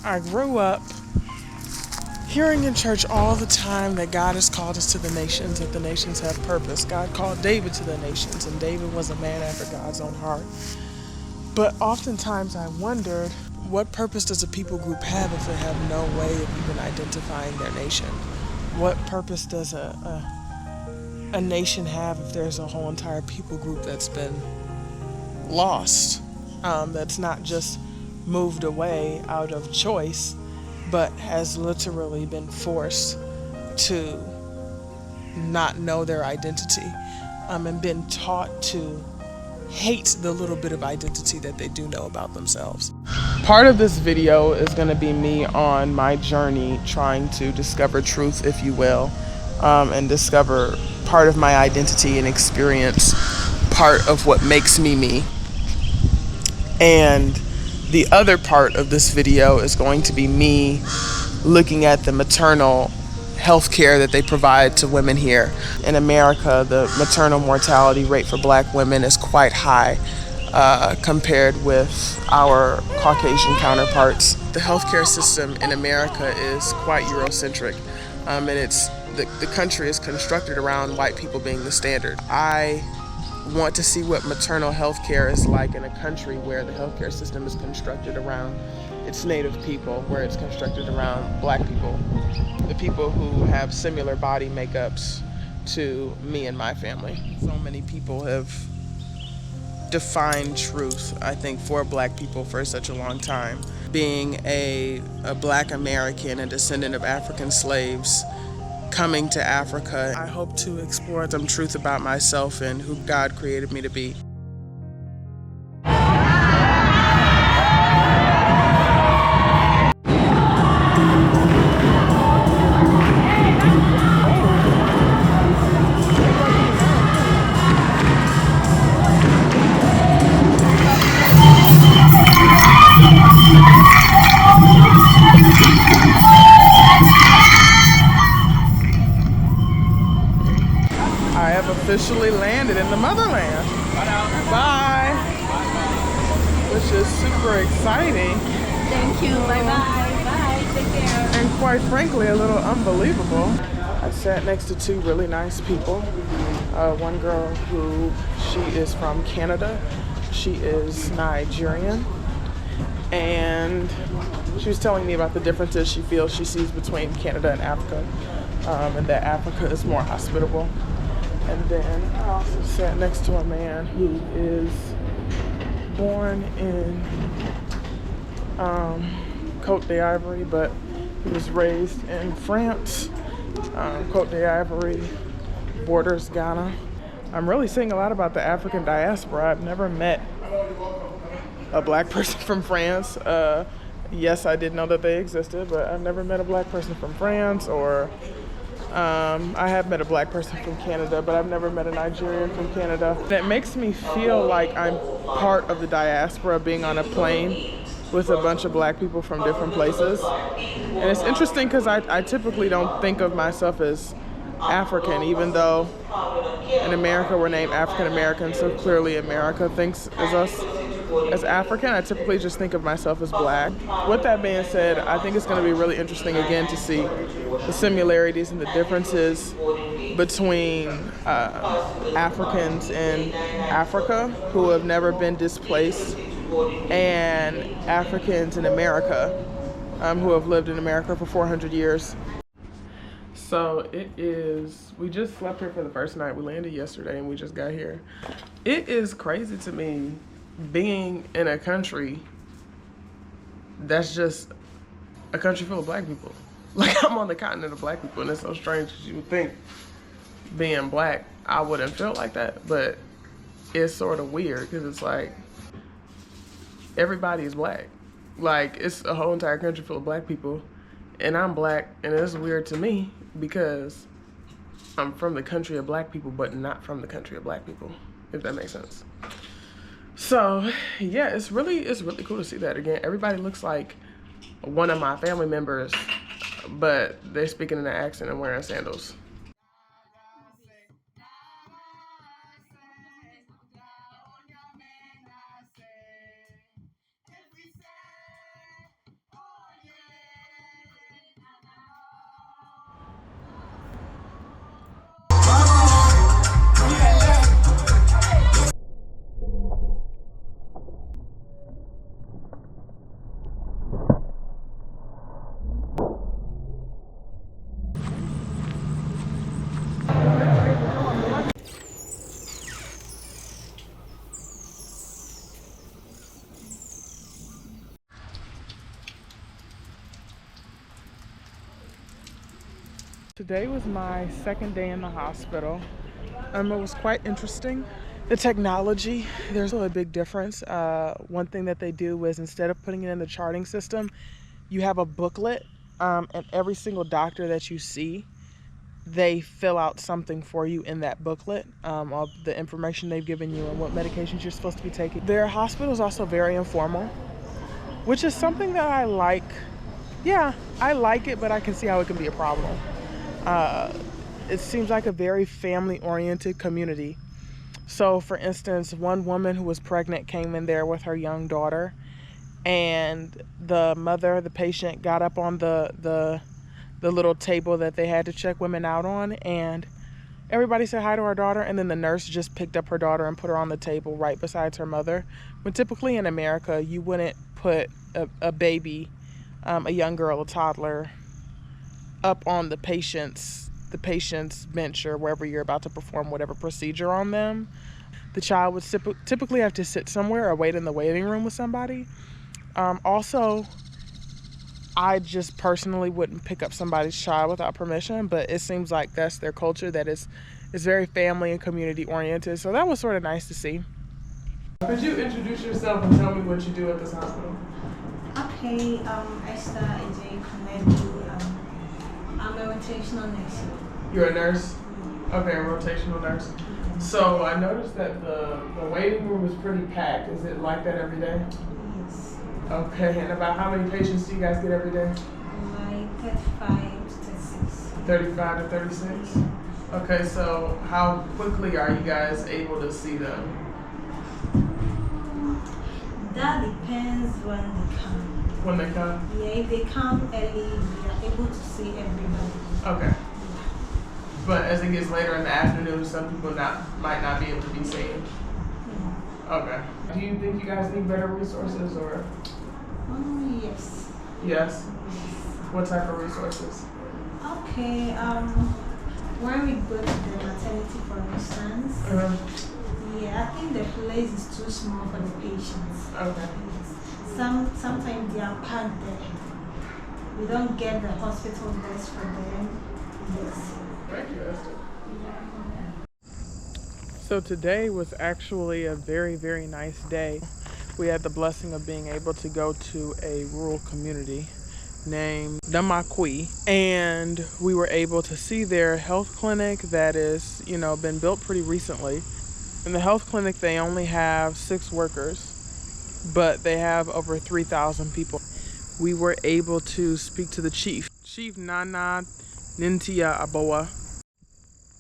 I grew up hearing in church all the time that God has called us to the nations, that the nations have purpose. God called David to the nations, and David was a man after God's own heart. But oftentimes I wondered, what purpose does a people group have if they have no way of even identifying their nation? What purpose does a nation have if there's a whole entire people group that's been lost, that's not just moved away out of choice, but has literally been forced to not know their identity, and been taught to hate the little bit of identity that they do know about themselves. Part of this video is going to be me on my journey trying to discover truth, if you will, and discover part of my identity and experience part of what makes me me. And the other part of this video is going to be me looking at the maternal health care that they provide to women here. In America, the maternal mortality rate for black women is quite high compared with our Caucasian counterparts. The healthcare system in America is quite Eurocentric, and the country is constructed around white people being the standard. I want to see what maternal health care is like in a country where the healthcare system is constructed around its native people, where it's constructed around black people, the people who have similar body makeups to me and my family. So many people have defined truth, I think, for black people for such a long time. Being a black American, a descendant of African slaves, coming to Africa, I hope to explore some truth about myself and who God created me to be. I have officially landed in the motherland. Bye. Which is super exciting. Thank you. Bye-bye. Bye. Take care. And quite frankly, a little unbelievable. I sat next to two really nice people. One girl who, she is from Canada. She is Nigerian. And she was telling me about the differences she feels she sees between Canada and Africa. And that Africa is more hospitable. And then I also sat next to a man who is born in Côte d'Ivoire, but he was raised in France. Côte d'Ivoire borders Ghana. I'm really seeing a lot about the African diaspora. I've never met a black person from France. Yes, I did know that they existed, but I've never met a black person from France, or I have met a black person from Canada, but I've never met a Nigerian from Canada. That makes me feel like I'm part of the diaspora, being on a plane with a bunch of black people from different places. And it's interesting because I typically don't think of myself as African, even though in America we're named African American, so clearly America thinks as us as African. I typically just think of myself as black. With that being said, I think it's going to be really interesting again to see the similarities and the differences between Africans in Africa who have never been displaced and Africans in America who have lived in America for 400 years. So we just slept here for the first night. We landed yesterday and we just got here. It is crazy to me being in a country that's just a country full of black people. Like, I'm on the continent of black people, and it's so strange because you would think being black, I wouldn't feel like that, but it's sort of weird because it's like everybody is black. Like, it's a whole entire country full of black people, and I'm black, and it's weird to me because I'm from the country of black people, but not from the country of black people, if that makes sense. So yeah, it's really cool to see that again. Everybody looks like one of my family members, but they're speaking in an accent and wearing sandals. today was my second day in the hospital. It was quite interesting. The technology, there's a big difference. One thing that they do is instead of putting it in the charting system, you have a booklet, and every single doctor that you see, they fill out something for you in that booklet, of the information they've given you and what medications you're supposed to be taking. Their hospital is also very informal, which is something that I like. Yeah, I like it, but I can see how it can be a problem. It seems like a very family-oriented community. So, for instance, one woman who was pregnant came in there with her young daughter, and the mother, the patient, got up on the little table that they had to check women out on, and everybody said hi to her daughter, and then the nurse just picked up her daughter and put her on the table right beside her mother. When typically in America, you wouldn't put a baby, a young girl, a toddler, up on the patient's bench or wherever you're about to perform whatever procedure on them. The child would typically have to sit somewhere or wait in the waiting room with somebody. Also, I just personally wouldn't pick up somebody's child without permission, but it seems like that's their culture, that is very family and community oriented. So that was sort of nice to see. Could you introduce yourself and tell me what you do at this hospital? Okay, Esther AJ Connectu. I'm a rotational nurse. You're a nurse? Okay, a rotational nurse. So I noticed that the waiting room is pretty packed. Is it like that every day? Yes. Okay, and about how many patients do you guys get every day? Like 35 to 36. 35 to 36? Okay, so how quickly are you guys able to see them? That depends when they come. When they come? Yeah, if they come early, we are able to see everybody. Okay. But as it gets later in the afternoon, some people might not be able to be seen. Yeah. Okay. Do you think you guys need better resources or? Yes. Yes? What type of resources? Okay, when we go to the maternity, for instance, yeah, I think the place is too small for the patients. Okay. Yes. Sometimes they are packed there. We don't get the hospital beds for them. Yes. Thank you, Esther. So today was actually a very, very nice day. We had the blessing of being able to go to a rural community named Namakwi, and we were able to see their health clinic that is, been built pretty recently. In the health clinic, they only have 6 workers, but they have over 3,000 people. We were able to speak to the chief, Chief Nana Nintia Aboa.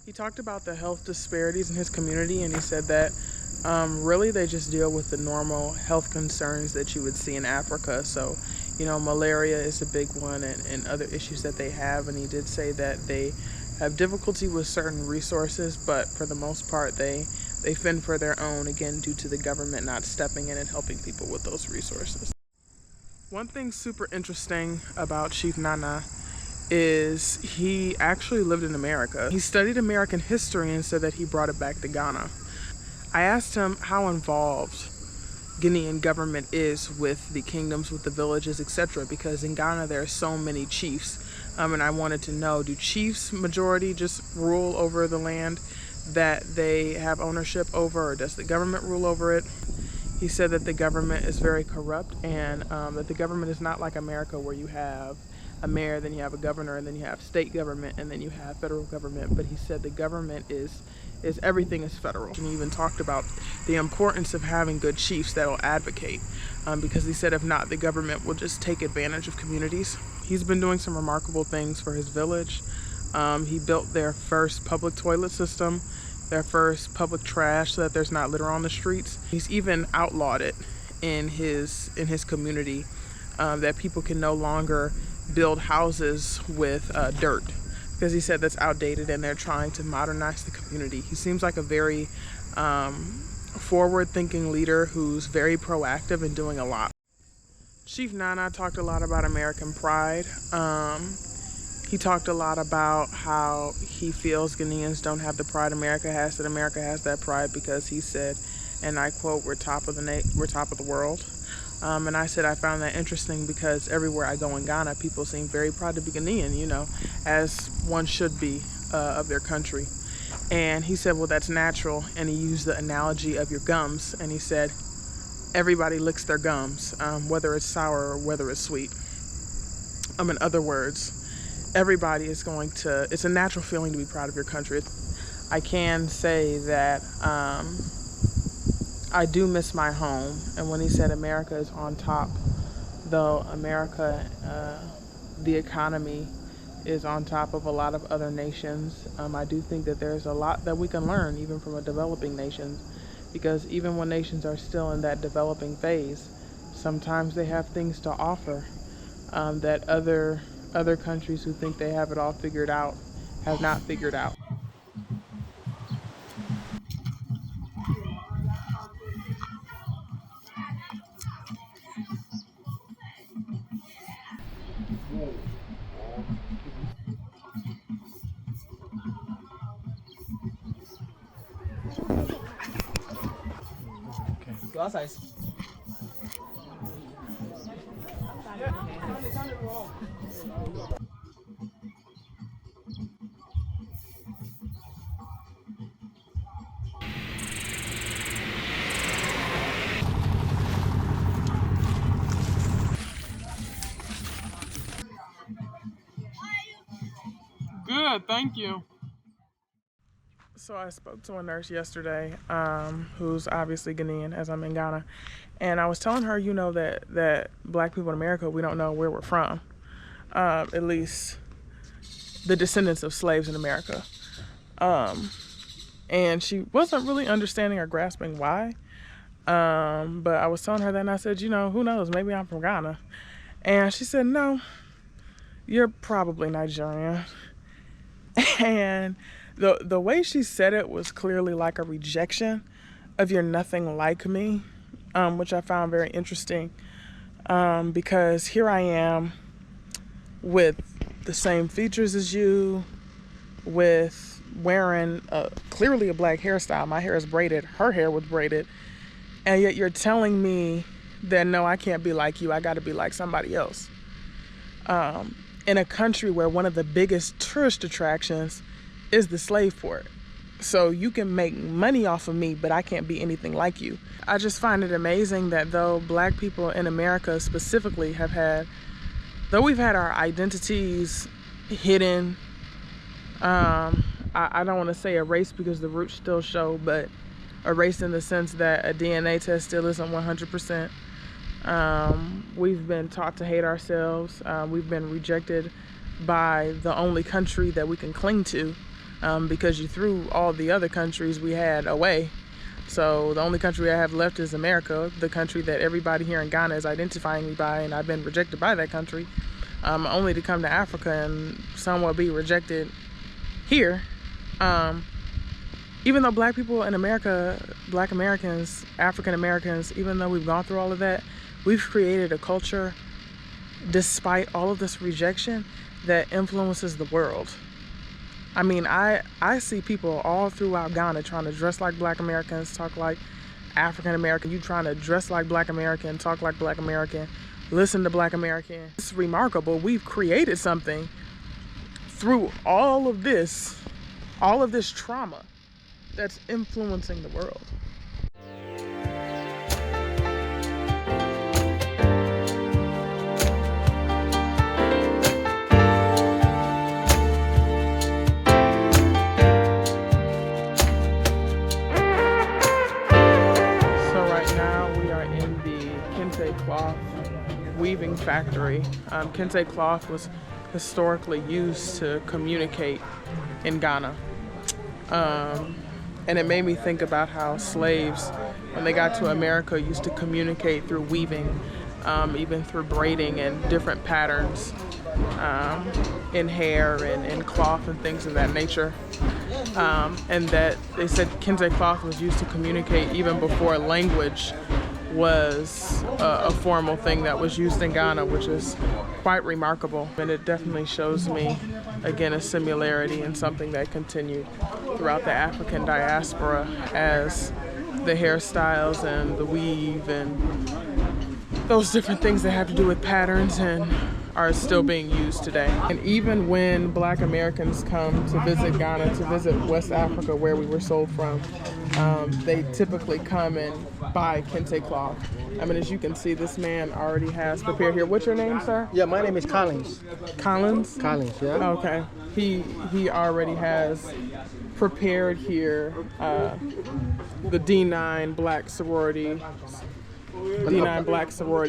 He talked about the health disparities in his community, and he said that really they just deal with the normal health concerns that you would see in Africa. So, malaria is a big one, and other issues that they have. And he did say that they have difficulty with certain resources, but for the most part, they fend for their own, again, due to the government not stepping in and helping people with those resources. One thing super interesting about Chief Nana is he actually lived in America. He studied American history and said that he brought it back to Ghana. I asked him how involved Guinean government is with the kingdoms, with the villages, etc., because in Ghana there are so many chiefs, and I wanted to know, do chiefs majority just rule over the land that they have ownership over, or does the government rule over it? He said that the government is very corrupt, and that the government is not like America, where you have a mayor, then you have a governor, and then you have state government, and then you have federal government. But he said the government is everything is federal. And he even talked about the importance of having good chiefs that will advocate, because he said if not, the government will just take advantage of communities. He's been doing some remarkable things for his village. He built their first public toilet system, their first public trash, so that there's not litter on the streets. He's even outlawed it in his community, that people can no longer build houses with dirt, because he said that's outdated, and they're trying to modernize the community. He seems like a very forward-thinking leader who's very proactive and doing a lot. Chief Nana talked a lot about American pride. He talked a lot about how he feels Ghanaians don't have the pride America has, that America has that pride because he said, and I quote, we're top of the world. And I said I found that interesting because everywhere I go in Ghana, people seem very proud to be Ghanaian, as one should be of their country. And he said, well, that's natural. And he used the analogy of your gums. And he said, everybody licks their gums, whether it's sour or whether it's sweet. In other words, everybody is going to, it's a natural feeling to be proud of your country. I can say that I do miss my home. And when he said America is on top, though America, the economy is on top of a lot of other nations, I do think that there's a lot that we can learn even from a developing nation, because even when nations are still in that developing phase, sometimes they have things to offer that other countries who think they have it all figured out have not figured out. Good, thank you. So I spoke to a nurse yesterday, who's obviously Ghanaian, as I'm in Ghana, and I was telling her, that Black people in America, we don't know where we're from, at least the descendants of slaves in America, and she wasn't really understanding or grasping why. But I was telling her that, and I said, who knows? Maybe I'm from Ghana, and she said, no, you're probably Nigerian. And the way she said it was clearly like a rejection of "you're nothing like me," which I found very interesting, because here I am with the same features as you, with wearing clearly a black hairstyle. My hair is braided, her hair was braided, and yet you're telling me that no, I can't be like you, I got to be like somebody else. In a country where one of the biggest tourist attractions is the slave port. So you can make money off of me, but I can't be anything like you. I just find it amazing that though Black people in America specifically though we've had our identities hidden, I don't want to say erased because the roots still show, but erased in the sense that a DNA test still isn't 100%. We've been taught to hate ourselves. We've been rejected by the only country that we can cling to, because you threw all the other countries we had away. So the only country I have left is America, the country that everybody here in Ghana is identifying me by, and I've been rejected by that country, only to come to Africa and somewhat be rejected here. Even though Black people in America, Black Americans, African Americans, even though we've gone through all of that, we've created a culture, despite all of this rejection, that influences the world. I mean, I see people all throughout Ghana trying to dress like Black Americans, talk like African American. You trying to dress like Black American, talk like Black American, listen to Black American. It's remarkable. We've created something through all of this trauma that's influencing the world. Cloth weaving factory. Kente cloth was historically used to communicate in Ghana. And it made me think about how slaves, when they got to America, used to communicate through weaving, even through braiding and different patterns in hair and in cloth and things of that nature. And that they said Kente cloth was used to communicate even before language was a formal thing that was used in Ghana, which is quite remarkable. And it definitely shows me, again, a similarity in something that continued throughout the African diaspora, as the hairstyles and the weave and those different things that have to do with patterns and are still being used today. And even when Black Americans come to visit Ghana, to visit West Africa where we were sold from, they typically come and buy kente cloth. I mean, as you can see, this man already has prepared here. What's your name, sir? Yeah, my name is Collins. Collins? Collins, yeah. Okay. He already has prepared here the D9 Black sorority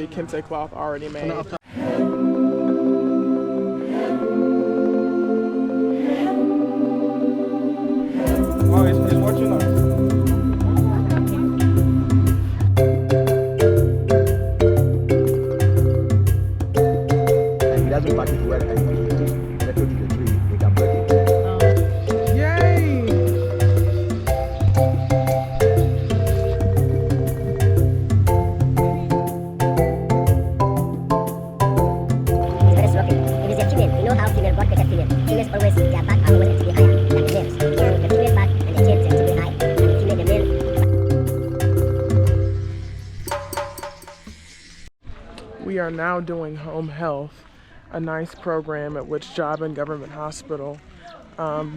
kente cloth already made. Oh, he's watching us. If he doesn't pack it well and he let it to the tree, they can break it. Yay! It's very shocking. It is a female. You know how female God created female. Females always, their back are always to be higher than the males. So the female back and the tail tend to be high. And the female, the male. We are now doing home health, a nice program at which Job and Government Hospital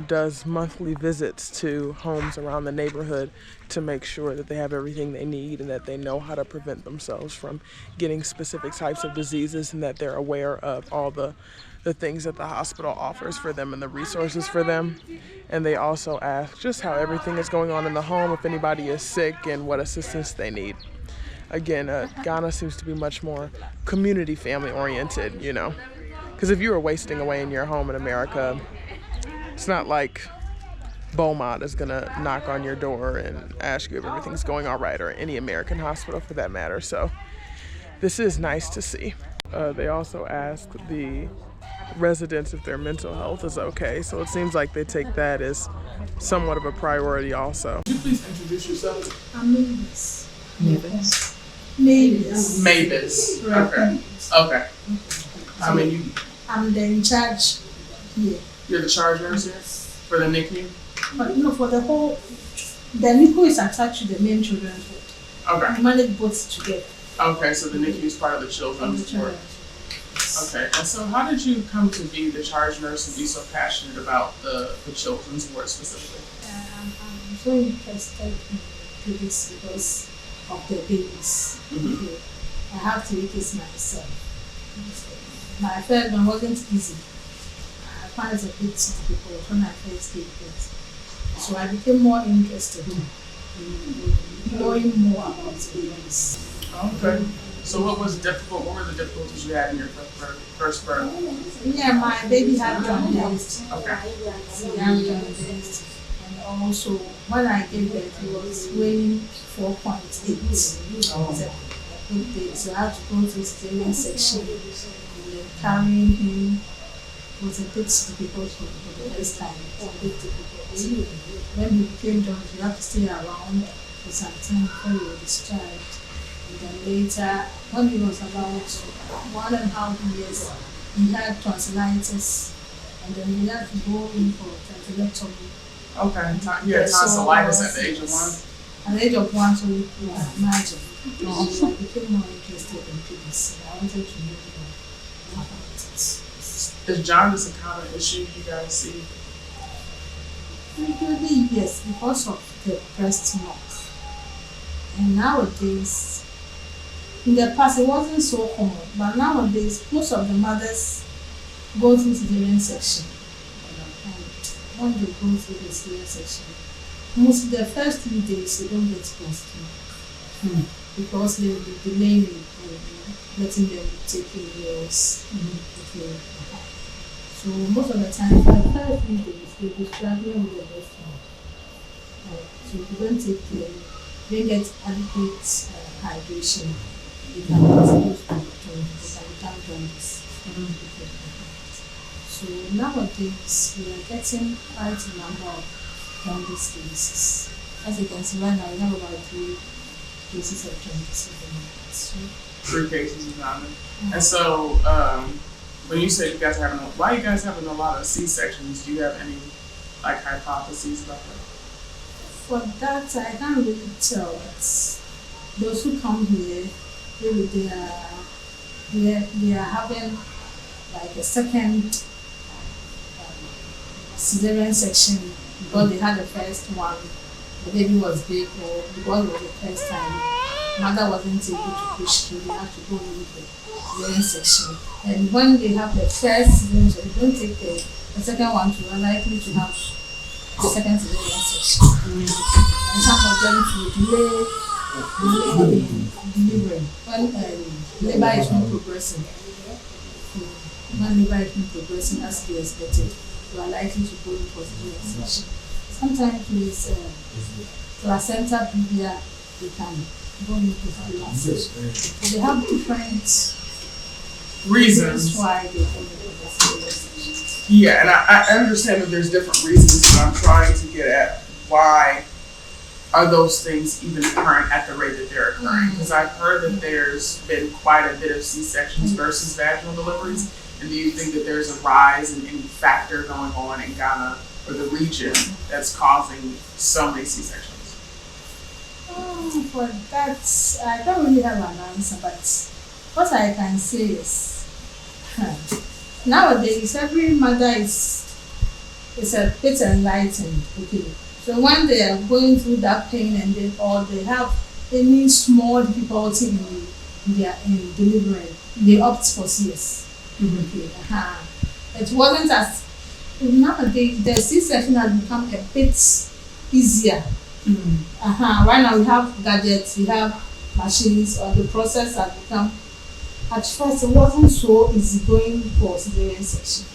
does monthly visits to homes around the neighborhood to make sure that they have everything they need and that they know how to prevent themselves from getting specific types of diseases, and that they're aware of all the things that the hospital offers for them and the resources for them. And they also ask just how everything is going on in the home, if anybody is sick, and what assistance they need. Again, Ghana seems to be much more community family oriented, you know, because if you were wasting away in your home in America, it's not like Beaumont is gonna knock on your door and ask you if everything's going all right, or any American hospital for that matter. So this is nice to see. They also ask the residents if their mental health is okay, so it seems like they take that as somewhat of a priority also. Could you please introduce yourself? I'm Mavis. Mavis. Mavis. Mavis. Right. Okay. I mean, I'm the in charge here. you're the charge nurse here for the NICU? But you know, for the whole, the NICU is attached to the main children's ward. Okay. We manage both together. Okay, so the NICU is part of the children's ward. Okay, and so how did you come to be the charge nurse and be so passionate about the children's ward specifically? I'm so interested in this because of the babies. Mm-hmm. I have to kids myself. My first one wasn't easy. I found it a bit difficult when I first gave birth. So I became more interested in knowing more about babies. Okay. So what was difficult? What were the difficulties you had in your first birth? Yeah, my baby had jaundice. Okay. She had jaundice. And also, when I gave birth, he was weighing 4.8. Oh. So I had to go to the cesarean section. And then carrying him was a bit difficult for the first time. It was a bit difficult. When he became jaundice, you have to stay around for some time before you were discharged. And then later, when he was about 1.5 years, he had tonsillitis, and then he had to go in for tonsillectomy. Okay. You had tonsillitis at the age of 1? At the age of 1, so you can imagine. So I became more interested in kids. I wanted to know more about it. Is jaundice a common issue you guys see? Frequently, yes, because of the breast milk. And nowadays, in the past it wasn't so common, but nowadays most of the mothers go through cesarean section. And when they go through the cesarean section, most of the first 3 days they don't get breast milk because they will be delaying letting them take in meals. So most of the time, for the first 3 days, they'll be struggling with the breast milk. So if you don't take care, they get adequate hydration. They can become jaundice. So nowadays we are getting quite a number of jaundice cases. As you can see right now, we have about 3 cases of jaundice at the moment. So, 3 cases of jaundice. And so, when you say you guys are having, why are you guys having a lot of C-sections? Do you have any like hypotheses about that? for that, I can't really tell. It's those who come here, maybe they are they are having like a second cesarean section because they had the first one, the baby was big, or because it was the first time, mother wasn't able to push through, they had to go in with the cesarean section. And when they have the first cesarean section, they don't take the second one, to are likely to have the second cesarean section. And some of them to delay delivering when labor is not progressing. When labor is not progressing as they expected, you are likely to go in for cesarean section. Sometimes with placenta previa, they can go into cesarean section. So they have different reasons why they go into the cesarean section. Yeah, and I understand that there's different reasons, but I'm trying to get at why are those things even occurring at the rate that they're occurring? Because I've heard that there's been quite a bit of C-sections versus vaginal deliveries. And do you think that there's a rise in any factor going on in Ghana or the region that's causing so many C-sections? For that, I don't really have an answer, but what I can say is nowadays every mother is a bit enlightened, okay? So when they are going through that pain and they have any small difficulty in delivering, they opt for CS. Okay. It wasn't as nowadays the C-section has become a bit easier. Right now we have gadgets, we have machines, or the process has become. At first, it wasn't so easy going for cesarean section.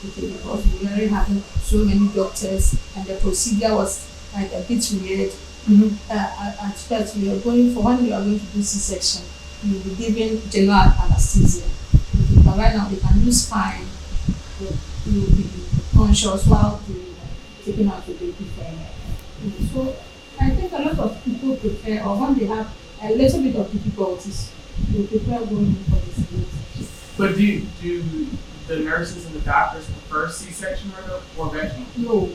Okay, because we were having so many doctors and the procedure was like a bit weird. At first, we were going for when we are going to do C-section, we will be given general anesthesia. Okay, but right now they can use fine. You will be conscious while taking out the baby from. So I think a lot of people prefer, or when they have a little bit of difficulties, they prefer going for the cesarean section. But do the nurses and the doctors prefer C-section or vaginal? No.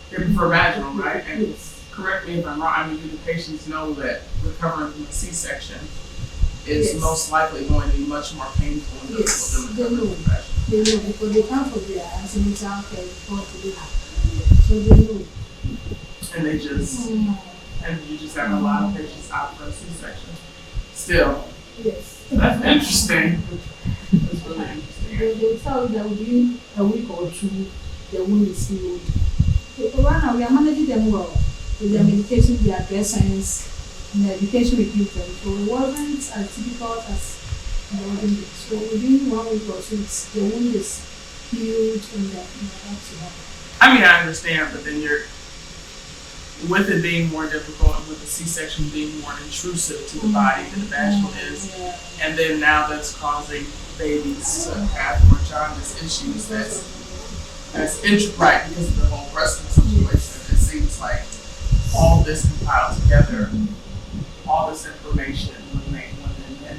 They prefer vaginal, right? And Yes. correct me if I'm wrong, I mean, do the patients know that recovering from a C-section is most likely going to be much more painful than recovering from vaginal? They know because they come for their antenatal care before they have. So they know. And they just, and you just have a lot of patients out for a C-section. Still. Yes. That's interesting. That's really interesting. They tell you that within a week or two, the wound is healed. So right now we are managing them well with their medication, their dressings, and the education we give them. So it wasn't as difficult as the olden days. So within 1 week or two, the wound is healed and that's to happen. I mean, I understand, but then with it being more difficult and with the C-section being more intrusive to the body than the vaginal is, and then now that's causing babies to have more jaundice issues. That's right because of the whole breast situation. It seems like all this compiled together, all this information would make women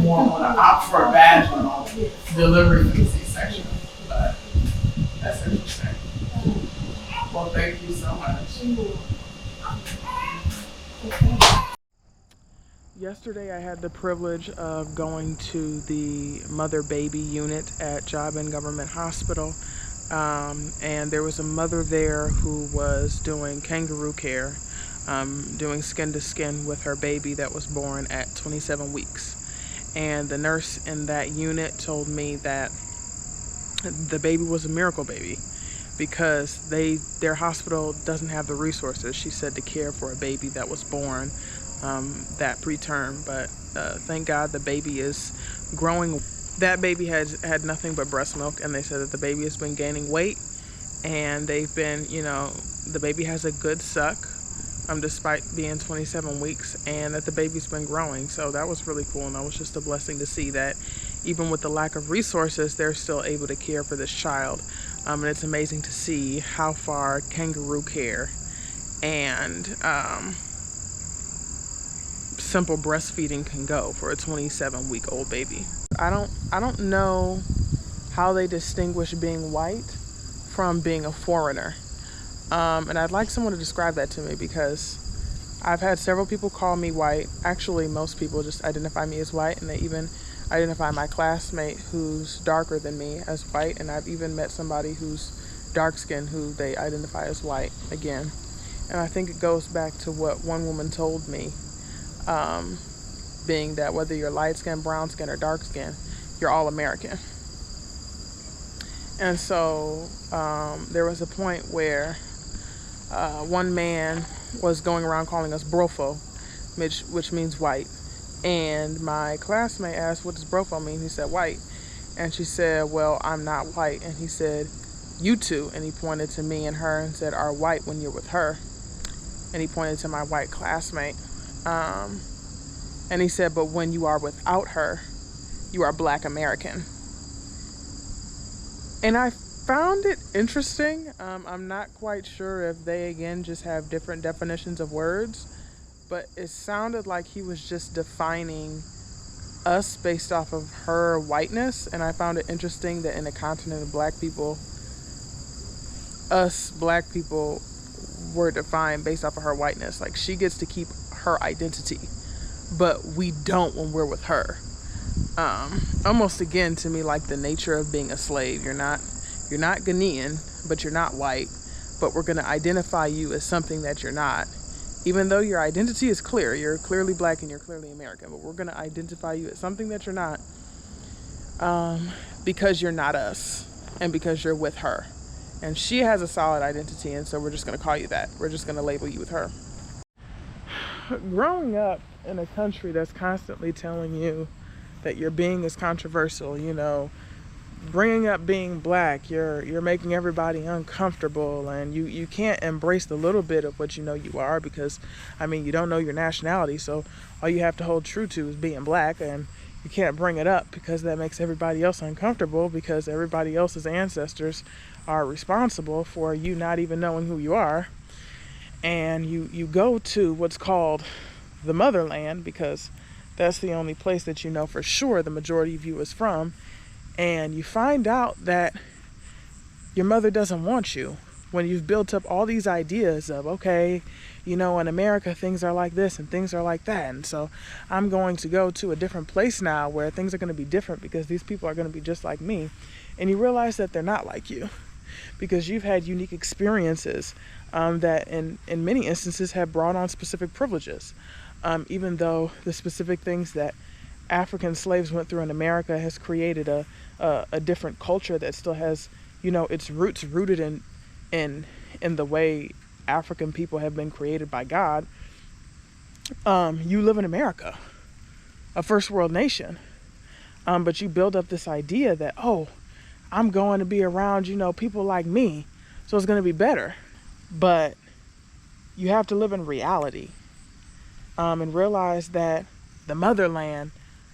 more want to opt for a vaginal delivery than a C-section. But that's interesting. Well, thank you so much. Yesterday I had the privilege of going to the mother-baby unit at Job and Government Hospital, and there was a mother there who was doing kangaroo care, doing skin-to-skin with her baby that was born at 27 weeks. And the nurse in that unit told me that the baby was a miracle baby because their hospital doesn't have the resources, she said, to care for a baby that was born that preterm. But thank God the baby is growing. That baby had nothing but breast milk, and they said that the baby has been gaining weight, and they've been, the baby has a good suck despite being 27 weeks, and that the baby's been growing. So that was really cool, and that was just a blessing to see that even with the lack of resources, they're still able to care for this child. And it's amazing to see how far kangaroo care and simple breastfeeding can go for a 27-week-old baby. I don't know how they distinguish being white from being a foreigner. And I'd like someone to describe that to me because I've had several people call me white. Actually, most people just identify me as white, and they even identify my classmate who's darker than me as white, and I've even met somebody who's dark skinned who they identify as white again. And I think it goes back to what one woman told me, being that whether you're light skin, brown skin, or dark skin, you're all American. And so there was a point where one man was going around calling us brofo, which means white. And my classmate asked, what does brofo mean? He said, white. And she said, well, I'm not white. And he said, you two. And he pointed to me and her and said, are white when you're with her. And he pointed to my white classmate. And he said, but when you are without her, you are Black American. And I found it interesting. I'm not quite sure if they, again, just have different definitions of words, but it sounded like he was just defining us based off of her whiteness. And I found it interesting that in the continent of Black people, us Black people were defined based off of her whiteness. Like, she gets to keep her identity, but we don't when we're with her. Almost again to me like the nature of being a slave. You're not Ghanaian, but you're not white, but we're going to identify you as something that you're not. Even though your identity is clear, you're clearly Black and you're clearly American, but we're going to identify you as something that you're not, because you're not us and because you're with her. And she has a solid identity, and so we're just going to call you that. We're just going to label you with her. Growing up in a country that's constantly telling you that your being is controversial, you know, bringing up being Black, you're making everybody uncomfortable, and you can't embrace the little bit of what you know you are, because I mean, you don't know your nationality, so all you have to hold true to is being Black, and you can't bring it up because that makes everybody else uncomfortable, because everybody else's ancestors are responsible for you not even knowing who you are. And you go to what's called the motherland, because that's the only place that you know for sure the majority of you is from. And you find out that your mother doesn't want you, when you've built up all these ideas of, okay, you know, in America, things are like this and things are like that. And so I'm going to go to a different place now where things are going to be different because these people are going to be just like me. And you realize that they're not like you, because you've had unique experiences that in many instances have brought on specific privileges. Even though the specific things that African slaves went through in America has created a different culture that still has, you know, its roots rooted in the way African people have been created by God. You live in America, a first world nation, but you build up this idea that, oh, I'm going to be around, you know, people like me, so it's going to be better. But you have to live in reality, and realize that the motherland,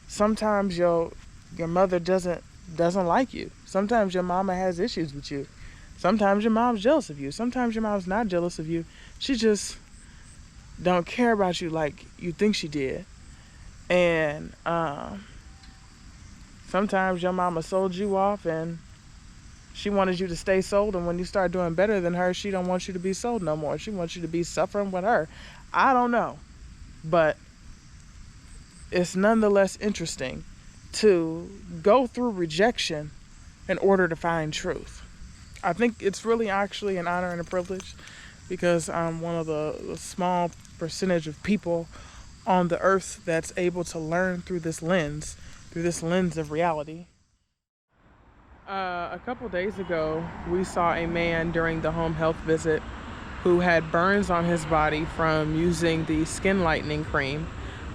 sometimes your mother doesn't like you. Sometimes your mama has issues with you. Sometimes your mom's jealous of you. Sometimes your mom's not jealous of you. She just don't care about you like you think she did. And sometimes your mama sold you off and she wanted you to stay sold, and when you start doing better than her, she don't want you to be sold no more. She wants you to be suffering with her. I don't know. But it's nonetheless interesting to go through rejection in order to find truth. I think it's really actually an honor and a privilege, because I'm one of the small percentage of people on the earth that's able to learn through this lens of reality. A couple days ago, we saw a man during the home health visit who had burns on his body from using the skin lightening cream,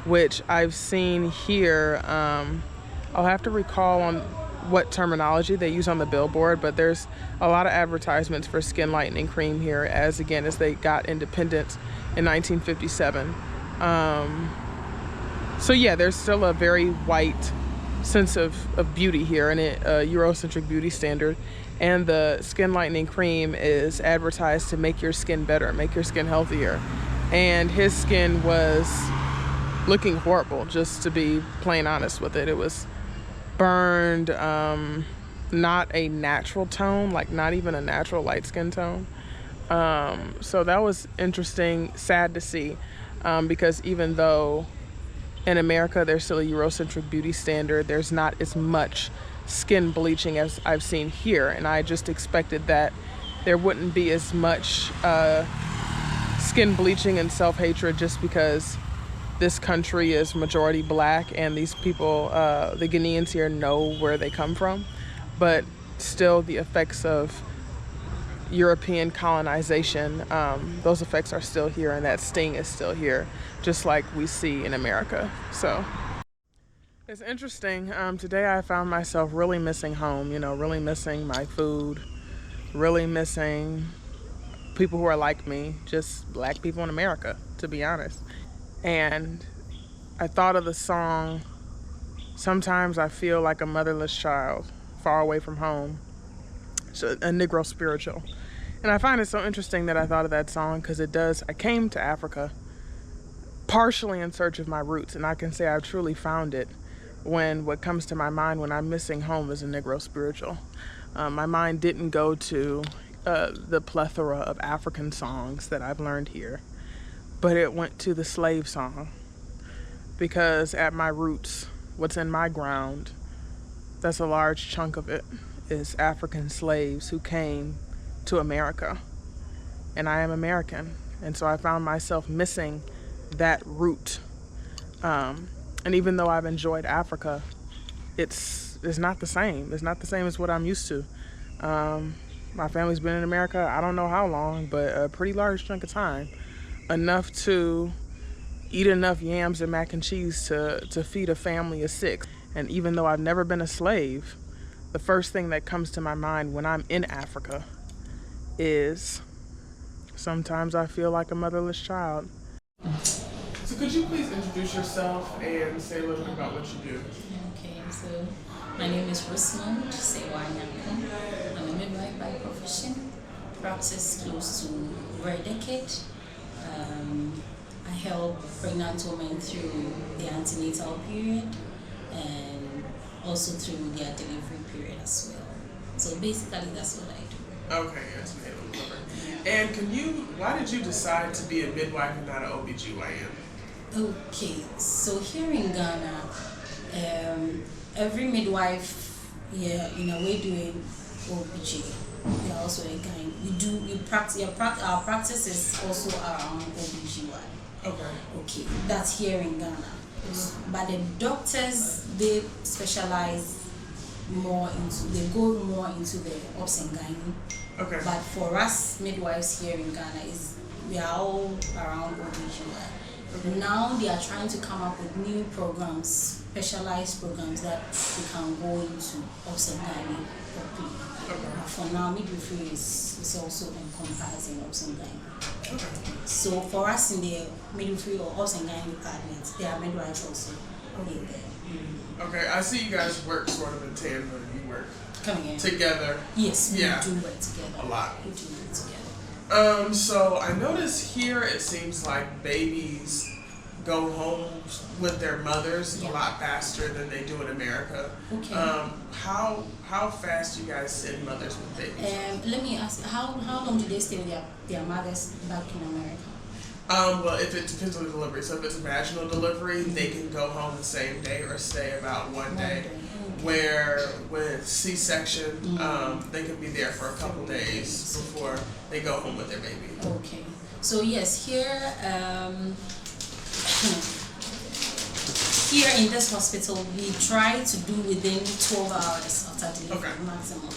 which I've seen here. I'll have to recall on what terminology they use on the billboard, but there's a lot of advertisements for skin lightening cream here, as they got independence in 1957. So yeah, there's still a very white sense of beauty here, and a Eurocentric beauty standard. And the skin lightening cream is advertised to make your skin better, make your skin healthier. And his skin was looking horrible, just to be plain honest with it. It was burned, not a natural tone, like not even a natural light skin tone. So that was interesting, sad to see, because even though in America, there's still a Eurocentric beauty standard. There's not as much skin bleaching as I've seen here, and I just expected that there wouldn't be as much skin bleaching and self-hatred, just because this country is majority black and these people, the Ghanaians here, know where they come from. But still, the effects of European colonization, those effects are still here, and that sting is still here, just like we see in America. So it's interesting. Today I found myself really missing home, really missing my food, really missing people who are like me, just black people in America, to be honest. And I thought of the song, "Sometimes I Feel Like a Motherless Child, Far Away from Home." It's a Negro spiritual. And I find it so interesting that I thought of that song, because I came to Africa partially in search of my roots, and I can say I've truly found it when what comes to my mind when I'm missing home is a Negro spiritual. My mind didn't go to the plethora of African songs that I've learned here, but it went to the slave song, because at my roots, what's in my ground, that's a large chunk of it, is African slaves who came to America, and I am American, and so I found myself missing that root. And even though I've enjoyed Africa, it's not the same. It's not the same as what I'm used to. My family's been in America, I don't know how long, but a pretty large chunk of time, enough to eat enough yams and mac and cheese to feed a family of 6. And even though I've never been a slave, the first thing that comes to my mind when I'm in Africa is, "Sometimes I feel like a motherless child." So could you please introduce yourself and say a little bit about what you do? Okay, so my name is Rosamond Sewanyanko. I'm a midwife by profession, practice close to over a decade. I help pregnant women through the antenatal period and also through their delivery period as well. So basically that's what I do. Okay, antenatal delivery. And why did you decide to be a midwife and not an OBGYN? Okay, so here in Ghana, every midwife, we're doing OBG. We are also a kind. Our practice is also around OBGYN. Okay, that's here in Ghana. But the doctors, they specialize they go more into the obs and gynae. Okay. But for us midwives here in Ghana, we are all around OBGYN. Okay. Now they are trying to come up with new programs, specialized programs that we can go into obs and gynae properly. Okay. For now, midwifery is also encompassing obs and gynae. Okay. So for us in the midwifery or obs and gynae departments, there are midwives also in there. Okay, I see you guys work sort of in tandem. You work Coming in together. Yes, we do work together. A lot. We do work together. So I notice here it seems like babies go home with their mothers a lot faster than they do in America. Okay. How fast you guys send mothers with babies? Let me ask, how long do they stay with their mothers back in America? Well, if it depends on the delivery. So if it's a vaginal delivery, they can go home the same day or stay about one day. Okay. Where with C-section, they can be there for a couple days before they go home with their baby. Okay. So yes, here in this hospital, we try to do within 12 hours after delivery, maximum.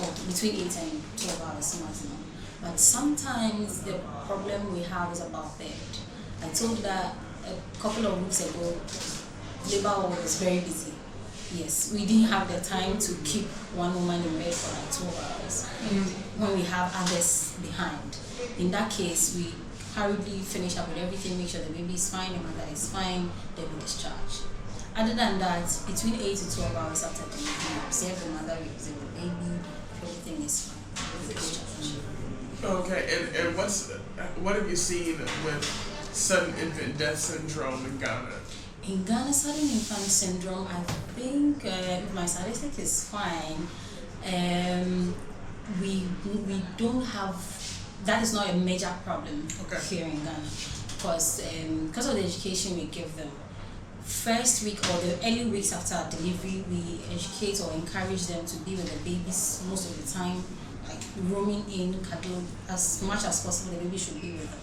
Or between 8 and 12 hours maximum. But sometimes the problem we have is about bed. I told that a couple of weeks ago, labor ward was very busy. Yes, we didn't have the time to keep one woman in bed for like 12 hours when we have others behind. In that case, we hurriedly finish up with everything, make sure the baby is fine, the mother is fine, then we discharge. Other than that, between 8 to 12 hours after delivery, we observe the mother, we observe the baby, everything is fine. We discharge. Okay, and what have you seen with sudden infant death syndrome in Ghana? In Ghana, sudden infant syndrome, I think if my statistic is fine, we don't have, that is not a major problem here in Ghana, because of the education we give them. first week or the early weeks after delivery, we educate or encourage them to be with the babies most of the time, like roaming in, cuddle as much as possible. The baby should be with them.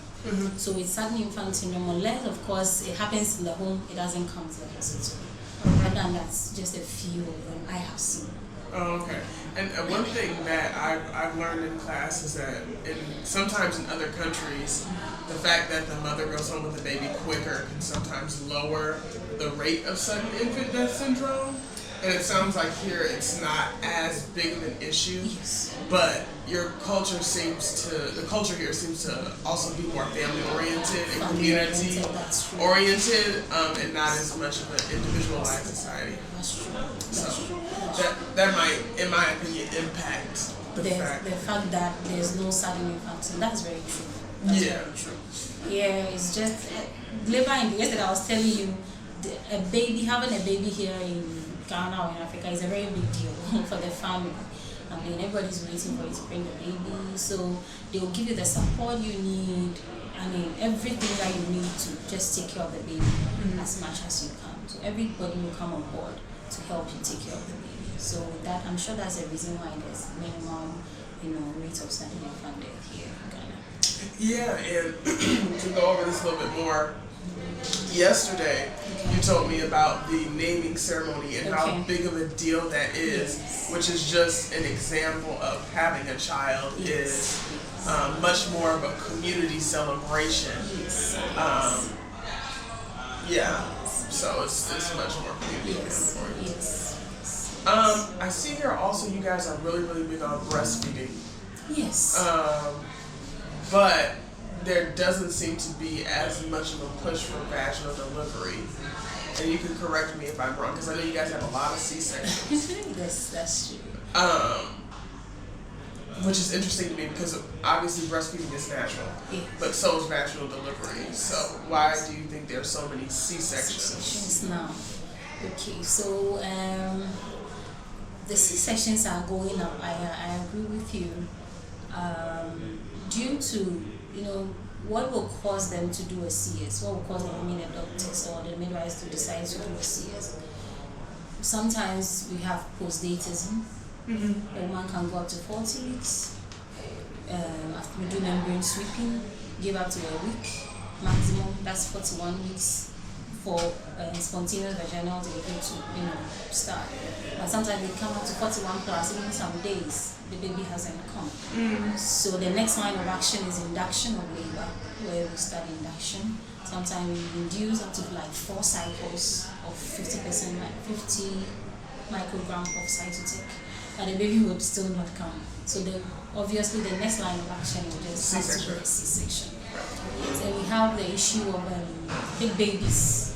So with sudden infant syndrome, unless of course it happens in the home, it doesn't come to the hospital. Other than that's just a few of them I have seen. Oh, okay. And one thing that I've learned in class is that sometimes in other countries, the fact that the mother goes home with the baby quicker can sometimes lower the rate of sudden infant death syndrome. And it sounds like here it's not as big of an issue, Yes. but the culture here seems to also be more family oriented and community That's true. oriented, and not as much of an individualized society. That's true. So That's true. that might, in my opinion, impact the fact. The fact that there's no sudden infant, that's very true. That's Yeah. very true. Yeah, it's just labor. Yesterday I was telling you, having a baby here in Ghana or in Africa is a very big deal for the family. I mean, everybody's waiting for you to bring the baby, so they will give you the support you need. I mean, everything that you need to just take care of the baby as much as you can. So everybody will come on board to help you take care of the baby. So with that, I'm sure that's the reason why there's minimum, rate of sudden infant death here in Ghana. Yeah, and to go over this a little bit more, yesterday you told me about the naming ceremony and how big of a deal that is, which is just an example of having a child is much more of a community celebration. So it's much more community oriented. Yes. I see here also you guys are really, really big on breastfeeding. Yes. But there doesn't seem to be as much of a push for vaginal delivery. And you can correct me if I'm wrong, because I know you guys have a lot of C-sections. Yes, that's true. Which is interesting to me because obviously breastfeeding is natural, but so is vaginal delivery. So why do you think there are so many C-sections? Now, okay, so the C-sections are going up. I agree with you. Due to what will cause them to do a CS? What will cause the doctors or the midwives to decide to do a CS? Sometimes we have postdatism. A woman can go up to 40 weeks. After we do membrane sweeping, give up to a week maximum. That's 41 weeks for spontaneous vaginal delivery to start. But sometimes they come up to 41 plus, even some days the baby hasn't come. So the next line of action is induction of labor, where we start induction. Sometimes we induce up to like 4 cycles of 50%, 50 microgram of cytotec, but the baby would still not come. So obviously the next line of action will just have to be a C-section. And we have the issue of big babies.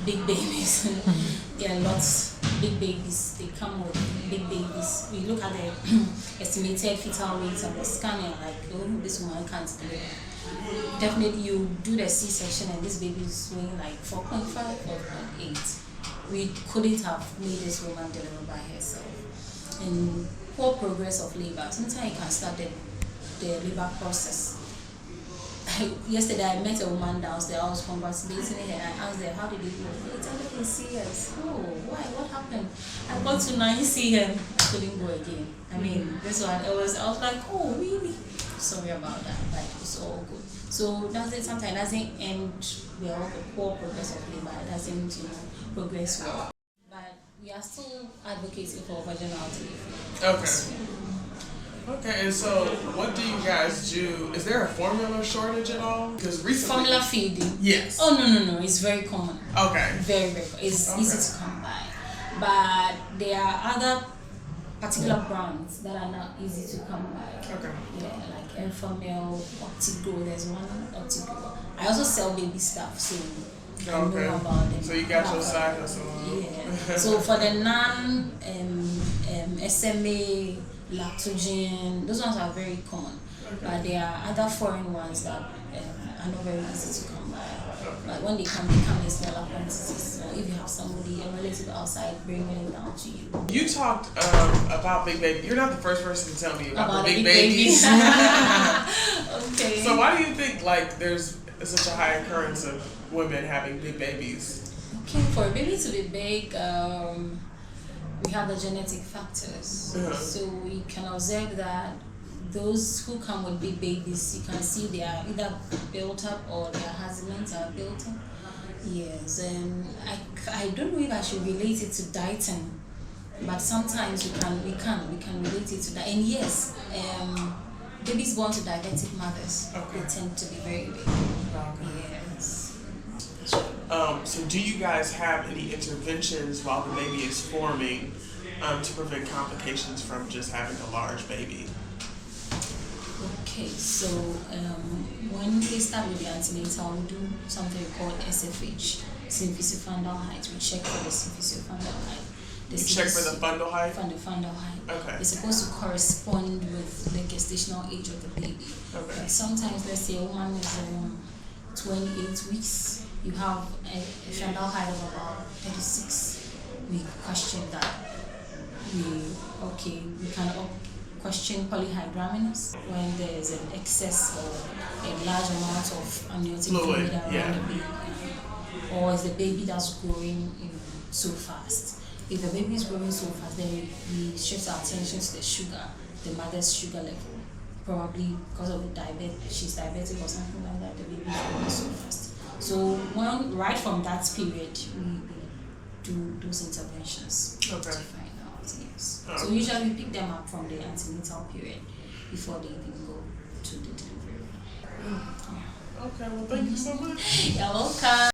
There are lots big babies. They come with big babies. We look at the estimated fetal weight of the scanner, like, oh, this woman can't deliver. Definitely you do the C-section and this baby is weighing like 4.5, 4.8. We couldn't have made this woman deliver by herself. And poor progress of labor. Sometimes you can start the labor process. Yesterday I met a woman downstairs. I was congratulating her and I asked her, how did it go? It's everything serious. Oh, why? What happened? I got to 9 cm. I couldn't go again. I mean, this one, I was like, oh, really? Sorry about that. Like, it's all good. So sometimes it doesn't end well with poor progress of labor. It doesn't, progress well. But we are still advocating for vaginal delivery. Okay, and so what do you guys do? Is there a formula shortage at all? Because recently... Formula feeding? Yes. Oh, no. It's very common. Okay. Very, very common. It's easy to come by. But there are other particular brands that are not easy to come by. Okay. Yeah, like Enfamil, Optigrow. There's one Optigrow. I also sell baby stuff, so I know about them. So you got your side hustle. Yeah. So for the SMA, lactogen, those ones are very common. But there are other foreign ones that are not very easy to come by. But when they come in smaller quantities. So if you have somebody, a relative outside, bringing it down to you. You talked about big babies. You're not the first person to tell me about the big babies. babies. Okay. So why do you think there's such a high occurrence of women having big babies? Okay, for a baby to be big, we have the genetic factors. So we can observe that those who come with big babies, you can see they are either built up or their husbands are built up. Yes, and I don't know if I should relate it to dieting, but sometimes we can relate it to that. And yes, babies born to diabetic mothers they tend to be very big. Yes. So do you guys have any interventions while the baby is forming to prevent complications from just having a large baby? Okay, so when they start with the antenatal, we do something called SFH, symphysis-fundal height. We check for the symphysis-fundal height. You check for the fundal height? Fundal height. Okay. It's supposed to correspond with the gestational age of the baby. Okay. Sometimes, let's say a woman is 28 weeks, you have a fundal height of about 36. We question that. We can question polyhydramnios when there is an excess or a large amount of amniotic fluid around the baby, or is the baby that's growing so fast. If the baby is growing so fast, then we shift our attention to the sugar, the mother's sugar level. Probably because of the diabetes, she's diabetic or something like that. The baby is growing so fast. So right from that period, we do those interventions to find out. Yes. So usually we pick them up from the antenatal period before they even go to the delivery. Okay, well thank you so much. You're welcome.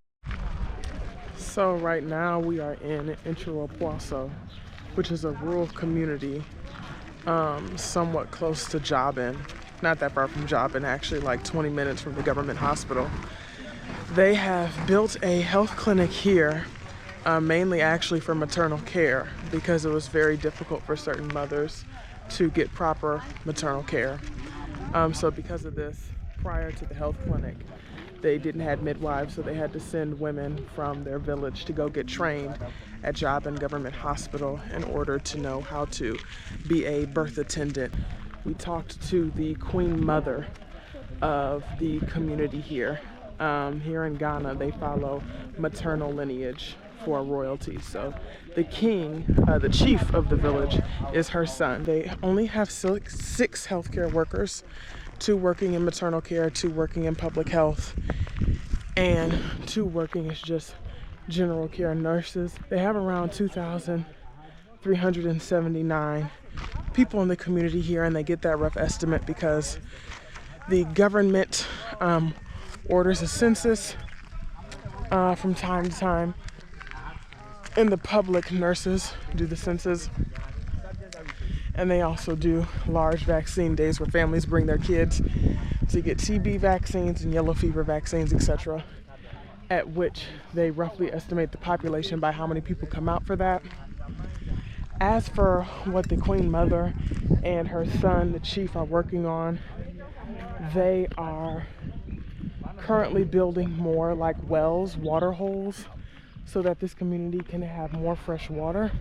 So right now we are in Inchirapuaso, which is a rural community somewhat close to Jobin. Not that far from Jobin, actually like 20 minutes from the government hospital. They have built a health clinic here, mainly actually for maternal care, because it was very difficult for certain mothers to get proper maternal care. So because of this, prior to the health clinic, they didn't have midwives, so they had to send women from their village to go get trained at Jobin Government Hospital in order to know how to be a birth attendant. We talked to the queen mother of the community here. Here in Ghana, they follow maternal lineage for royalty. So the king, the chief of the village, is her son. They only have six healthcare workers, 2 working in maternal care, 2 working in public health, and 2 working as just general care nurses. They have around 2,379 people in the community here, and they get that rough estimate because the government orders a census from time to time, and the public nurses do the census. And they also do large vaccine days where families bring their kids to get TB vaccines and yellow fever vaccines, etc., at which they roughly estimate the population by how many people come out for that. As for what the Queen Mother and her son, the chief, are working on, they are currently building more like wells, water holes, so that this community can have more fresh water.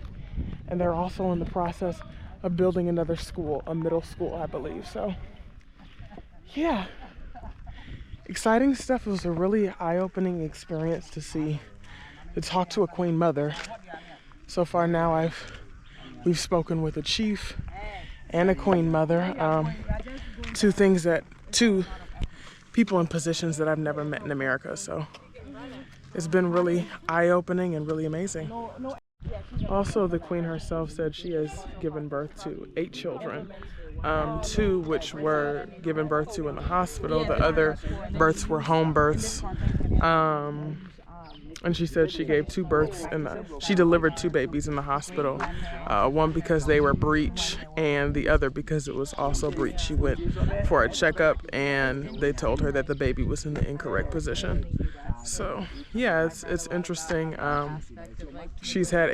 And they're also in the process of building another school, a middle school, I believe. So, yeah, exciting stuff. It was a really eye-opening experience to talk to a Queen Mother. So far now, we've spoken with a chief and a Queen Mother, 2 people in positions that I've never met in America. So it's been really eye-opening and really amazing. Also, the Queen herself said she has given birth to 8 children, 2 which were given birth to in the hospital. The other births were home births. And she said she gave 2 births she delivered 2 babies in the hospital, one because they were breech and the other because it was also breech. She went for a checkup and they told her that the baby was in the incorrect position. So yeah, it's interesting. She's had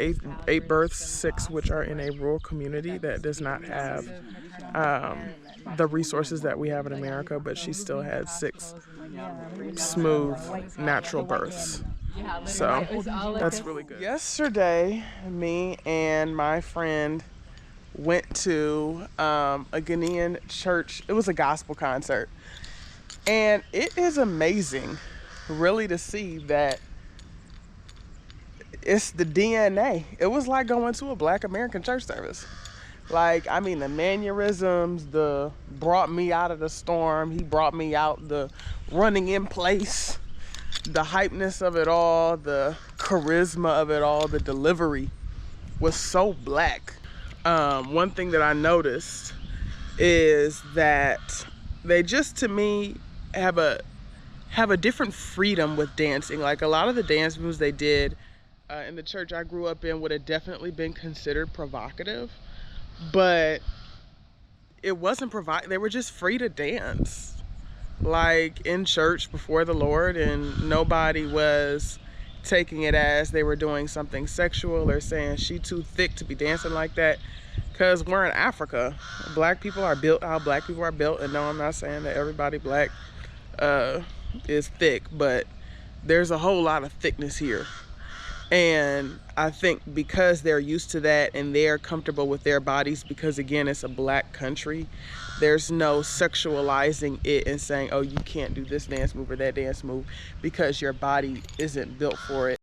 8 births, 6 which are in a rural community that does not have the resources that we have in America, but she still had 6 smooth, natural births. So that's really good. Yesterday, me and my friend went to a Ghanaian church. It was a gospel concert. And it is amazing, really, to see that it's the DNA. It was like going to a Black American church service. Like, I mean, the mannerisms, the brought me out of the storm, he brought me out, the running in place, the hypeness of it all, the charisma of it all, the delivery was so Black. One thing that I noticed is that they just, to me, have a different freedom with dancing. Like, a lot of the dance moves they did in the church I grew up in would have definitely been considered provocative, but it wasn't they were just free to dance, like in church before the Lord, and nobody was taking it as they were doing something sexual or saying she too thick to be dancing like that, because we're in Africa. Black people are built how Black people are built, and no, I'm not saying that everybody Black is thick, but there's a whole lot of thickness here. And I think because they're used to that and they're comfortable with their bodies, because again, it's a Black country, there's no sexualizing it and saying, oh, you can't do this dance move or that dance move because your body isn't built for it.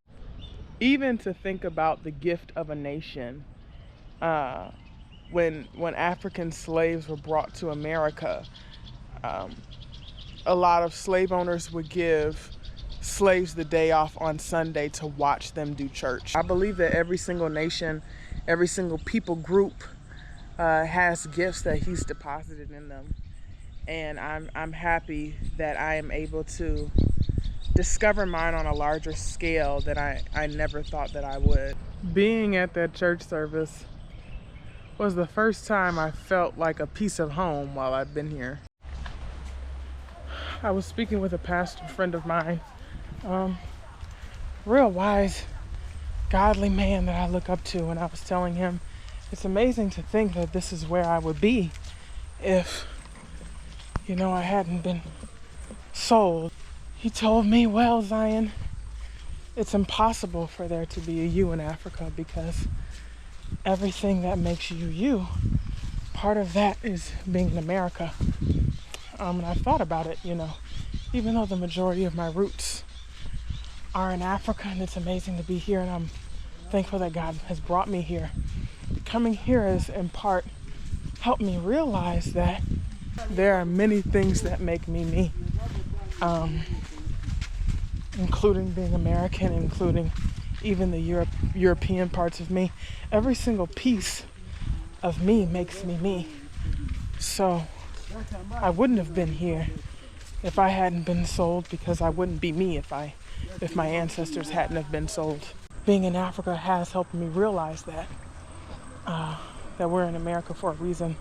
Even to think about the gift of a nation, when African slaves were brought to America, a lot of slave owners would give slaves the day off on Sunday to watch them do church. I believe that every single nation, every single people group has gifts that he's deposited in them. And I'm happy that I am able to discover mine on a larger scale that I never thought that I would. Being at that church service was the first time I felt like a piece of home while I've been here. I was speaking with a pastor friend of mine, real wise, godly man that I look up to, and I was telling him it's amazing to think that this is where I would be if, you know, I hadn't been sold. He told me, well, Zion, it's impossible for there to be a you in Africa because everything that makes you you, part of that is being in America. And I thought about it, you know, even though the majority of my roots are in Africa, and it's amazing to be here, and I'm thankful that God has brought me here. Coming here has in part helped me realize that there are many things that make me me, including being American, including even the European parts of me. Every single piece of me makes me me. So I wouldn't have been here if I hadn't been sold, because I wouldn't be me if my ancestors hadn't have been sold. Being in Africa has helped me realize that we're in America for a reason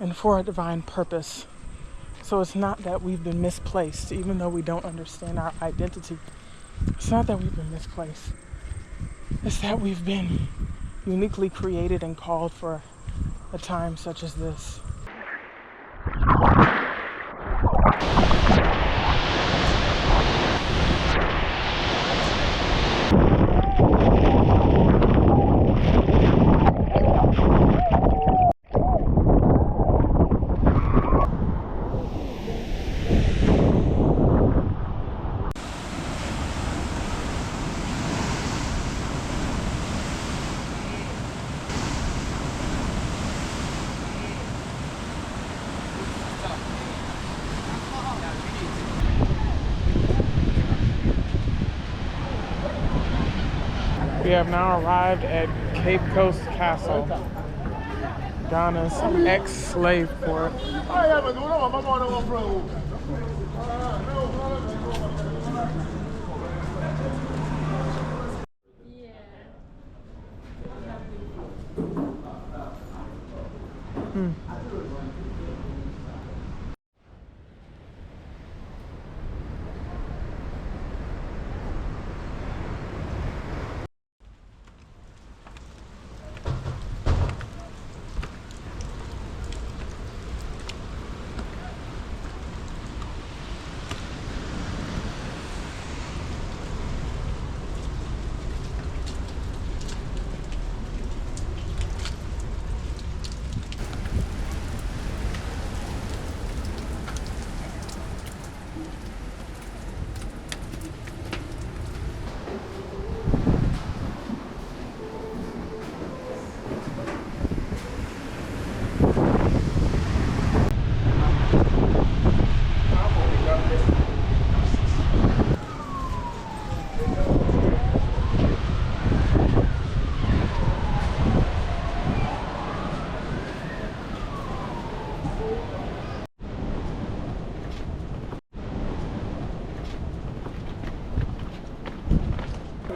and for a divine purpose. So it's not that we've been misplaced, even though we don't understand our identity. It's not that we've been misplaced. It's that we've been uniquely created and called for a time such as this. We have now arrived at Cape Coast Castle, Ghana's ex-slave port.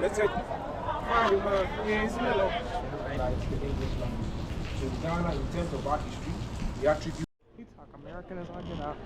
Let's take in Ghana, in terms of our history, we attribute. You talk American as I get out.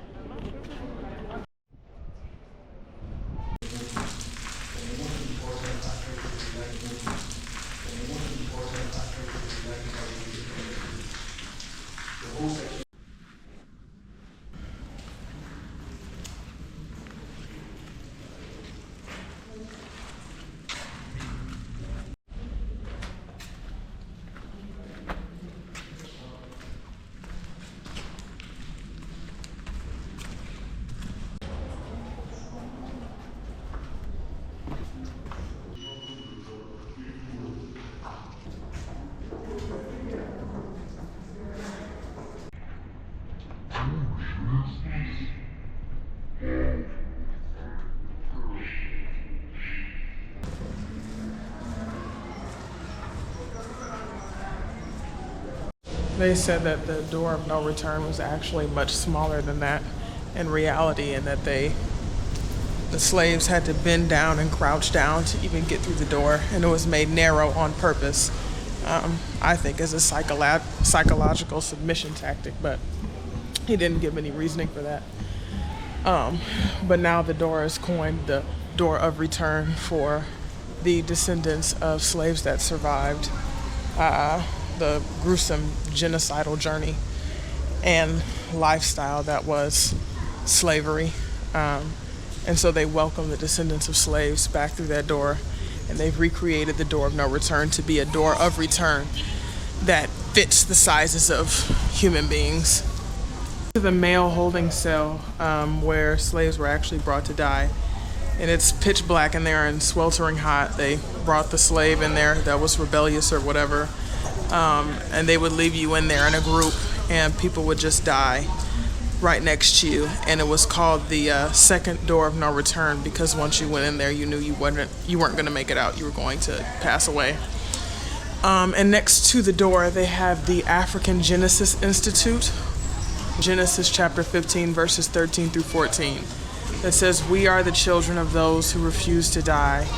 They said that the door of no return was actually much smaller than that in reality, and that the slaves had to bend down and crouch down to even get through the door, and it was made narrow on purpose. I think as a psychological submission tactic, but he didn't give any reasoning for that. But now the door is coined the door of return for the descendants of slaves that survived the gruesome genocidal journey and lifestyle that was slavery. And so they welcome the descendants of slaves back through that door, and they've recreated the door of no return to be a door of return that fits the sizes of human beings. The male holding cell where slaves were actually brought to die, and it's pitch black in there and sweltering hot. They brought the slave in there that was rebellious or whatever, and they would leave you in there in a group, and people would just die right next to you. And it was called the second door of no return, because once you went in there, you knew you weren't going to make it out. You were going to pass away. And next to the door, they have the African Genesis Institute, Genesis chapter 15, verses 13 through 14, that says, "We are the children of those who refuse to die."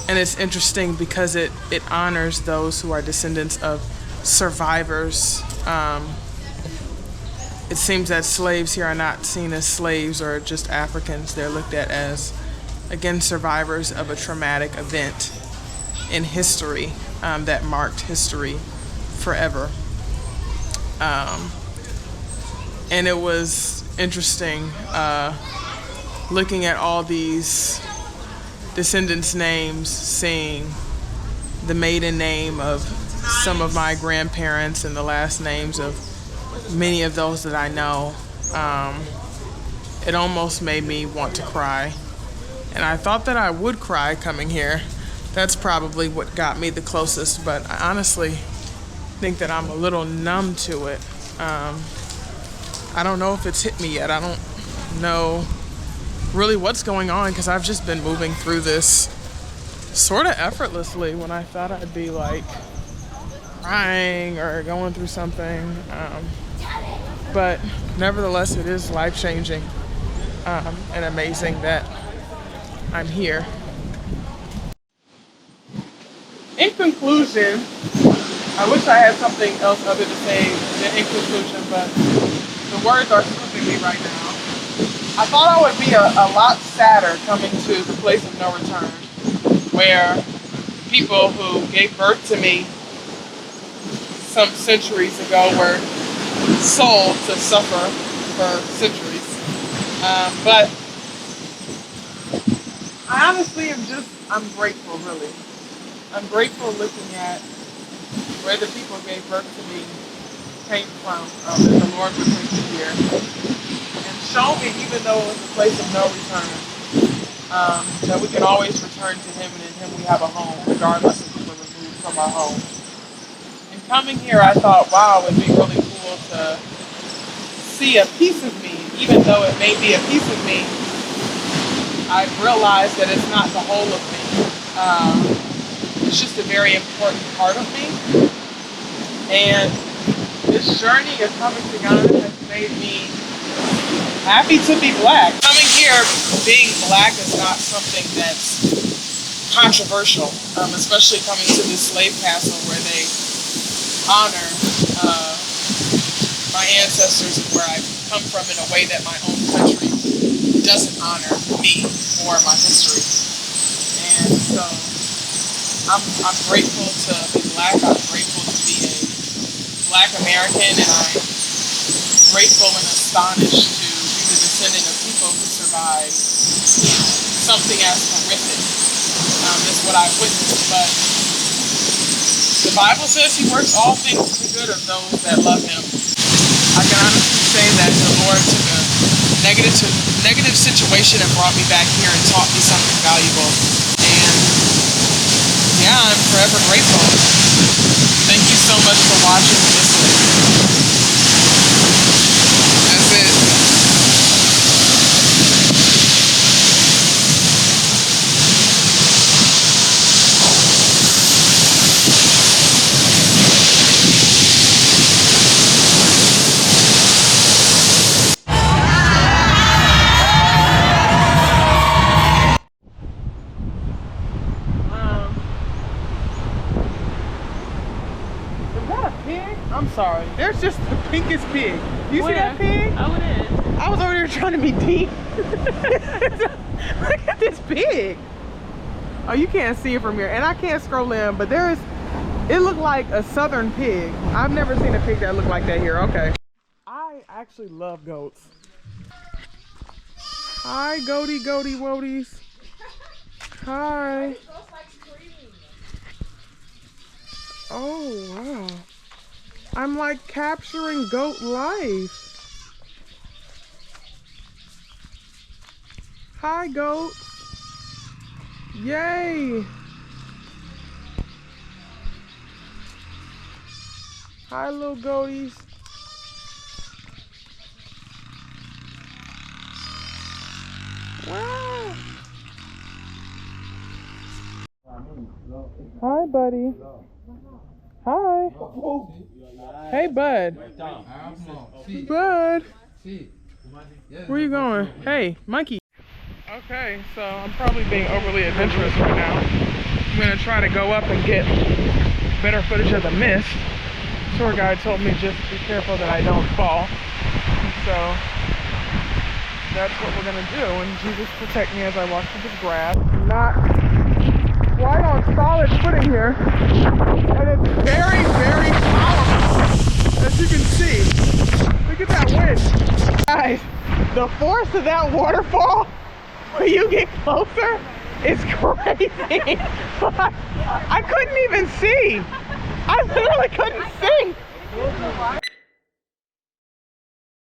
And it's interesting because it honors those who are descendants of survivors. It seems that slaves here are not seen as slaves or just Africans. They're looked at as, again, survivors of a traumatic event in history that marked history forever. And it was interesting looking at all these descendants' names, seeing the maiden name of some of my grandparents and the last names of many of those that I know. It almost made me want to cry. And I thought that I would cry coming here. That's probably what got me the closest, but I honestly think that I'm a little numb to it. I don't know if it's hit me yet. I don't know really what's going on, because I've just been moving through this sort of effortlessly when I thought I'd be like crying or going through something. But nevertheless, it is life-changing and amazing that I'm here. In conclusion, I wish I had something else other to say than in conclusion, but the words are slipping me right now. I thought I would be a lot sadder coming to the place of no return, where people who gave birth to me some centuries ago were sold to suffer for centuries. But I honestly I'm grateful, really. I'm grateful looking at where the people gave birth to me came from, that the Lord would bring me here and show me, even though it was a place of no return, that we can always return to Him, and in Him we have a home, regardless if we were removed from our home. And coming here, I thought, wow, it would be really cool to see a piece of me, even though it may be a piece of me. I've realized that it's not the whole of me. It's just a very important part of me. And this journey of coming to Ghana has made me happy to be black. Coming here, being black is not something that's controversial, especially coming to this slave castle where they honor my ancestors and where I come from in a way that my own country doesn't honor me or my history. And so I'm grateful to be black. I'm grateful to be a black American, and I'm grateful and astonished to be the descendant of people who survived something as horrific as what I've witnessed. But the Bible says He works all things for the good of those that love Him. I can honestly say that the Lord took a negative situation and brought me back here and taught me something valuable. And yeah, I'm forever grateful. Thank you so much for watching and listening. That's it. I'm sorry. There's just the pinkest pig. You see that pig? I wouldn't. I was over there trying to be deep. Look at this pig. Oh, you can't see it from here. And I can't scroll in, but it looked like a southern pig. I've never seen a pig that looked like that here. Okay. I actually love goats. Hi, goaty woaties. Hi. Oh, wow. I'm like capturing goat life. Hi, goat. Yay. Hi, little goaties. Wow. Hi, buddy. Hi. Hey, bud. Bud. Where you going? Hey, monkey. Okay, so I'm probably being overly adventurous right now. I'm gonna try to go up and get better footage of the mist. Tour guide told me just be careful that I don't fall. So that's what we're gonna do. And Jesus protect me as I walk through this grass. Not quite on solid footing here. And it's very, very powerful, as you can see. Look at that wind. Guys, the force of that waterfall, when you get closer, is crazy. I couldn't even see. I literally couldn't see.